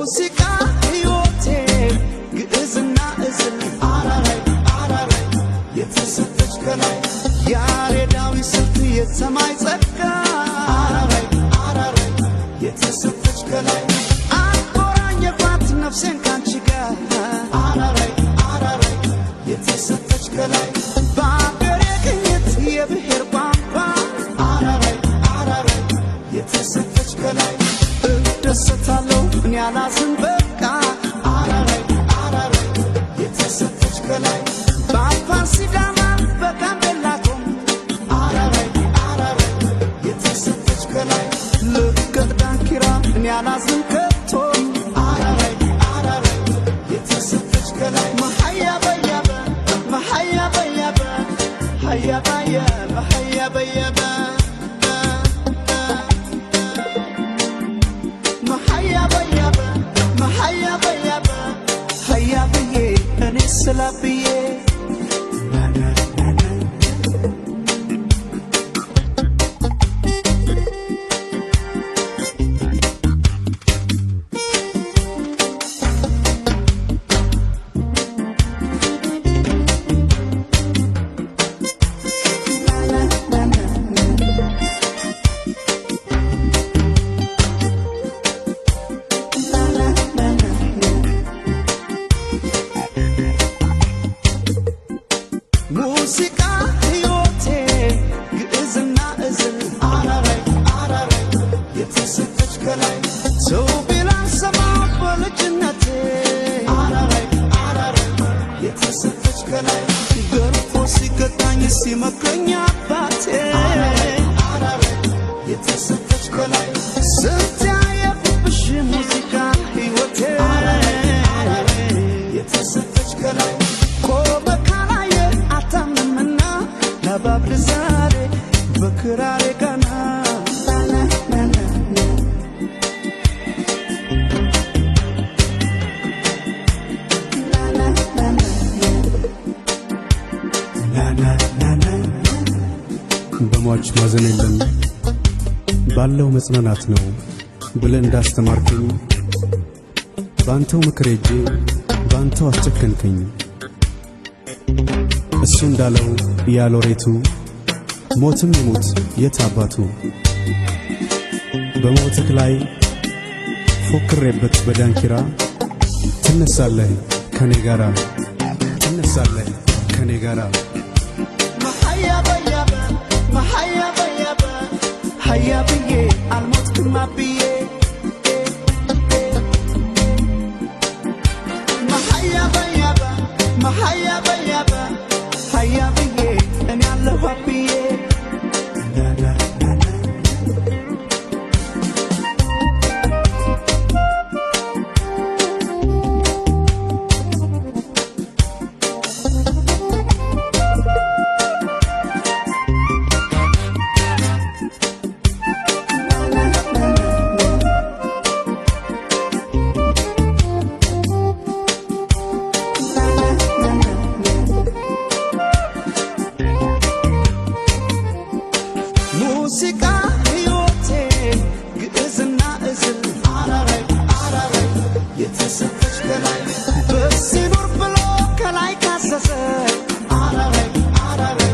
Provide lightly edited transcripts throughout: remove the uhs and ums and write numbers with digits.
ሙዚቃ ሕይወቴ ግዕዝና እዝል አራራይ አራራይ የተሰጠች ከላይ ያሬዳዊ ስልት የሰማይ ጸጋ አራራይ አራራይ የተሰጠች ከላይ አቆራኘኋት ነፍሴን ካንቺ ጋር አራራይ አራራይ የተሰጠች ከላይ በአገሬ ቅኝት የብሔር ቋንቋ አራራይ አራራይ የተሰጠች ከላይ እደሰታለሁ እኔ አላዝን በቃ አራራይ አራራይ የተሰጠች ከላይ በአፋር ሲዳማ በጋምቤላ ቆም አራራይ አራራይ የተሰጠች ከላይ ልቀት ዳንኪራ እኔ አላዝን ከቶ አራራይ አራራይ የተሰጠች ከላይ መሐያ በያበ መሐያ በያበ ሐያ በያበ ሐያ በያበ Salapiye na na na na ሙዚቃ ሕይወቴ ግዕዝና እዝል አራራይ አራራይ የተሰጠች ከላይ ሰው ቢላን ሰማሁ በልጅነቴ አራራይ አራራይ የተሰጠች ከላይ ገርፎ ሲገጣኝ ሲመክረኝ አባቴ አራራይ አራራይ የተሰጠች ከላይ ስንት ያየሁብሽ ሙዚቃ ሕይወቴ አራራይ የተሰጠች ከላይ Babli zare bakrare kana na na na na na na na በሟች ማዘን የለም ባለው መጽናናት ነው ብለህ እንዳስተማርከኝ ባንተው ምክር ሄጄ ባንተው አስጨከንከኝ እሱ እንዳለው ያሎሬቱ ሞትም ይሙት የታባቱ በሞትክ ላይ ፎክሬበት በዳንኪራ ትነሳለህ ከኔ ጋራ ትነሳለህ ከኔ ጋራ መሐያ በያበ መሐያ በያበ ሐያ ብዬ አልሞትክም አብዬ መሐያ በያበ መሐያ በያበ ሐያ ብዬ እኔ አለሁ አብዬ ሙዚቃ ሕይወቴ ግዕዝና እዝል አራራይ አራራይ የተሰጠች ከላይ በሲኖር ብሎ ከላይ ካሰሰ አራራይ አራራይ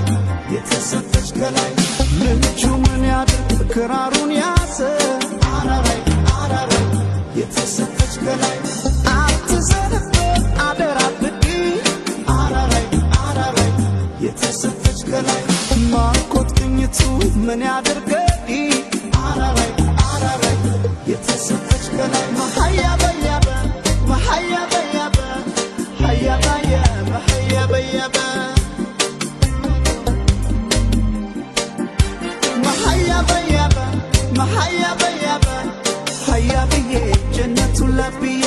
የተሰጠች ከላይ ልጁ ምን ያድርግ ክራሩን ያዘ አራራይ አራራይ የተሰጠች ከላይ አትዘንበት አደራ ብዲ አራራይ አራራይ የተሰጠች ከላይ ማርኮት ቅኝቱ ምን ያድርገዲ አራራይ አራራይ የተሰጠች ከላይ መሐያ በያበ መሐያ በያበ ሐያ በያበ ሐያ በያበ መሐያ በያበ መሐያ በያበ ሐያ ብዬ ጀነቱን ለብዬ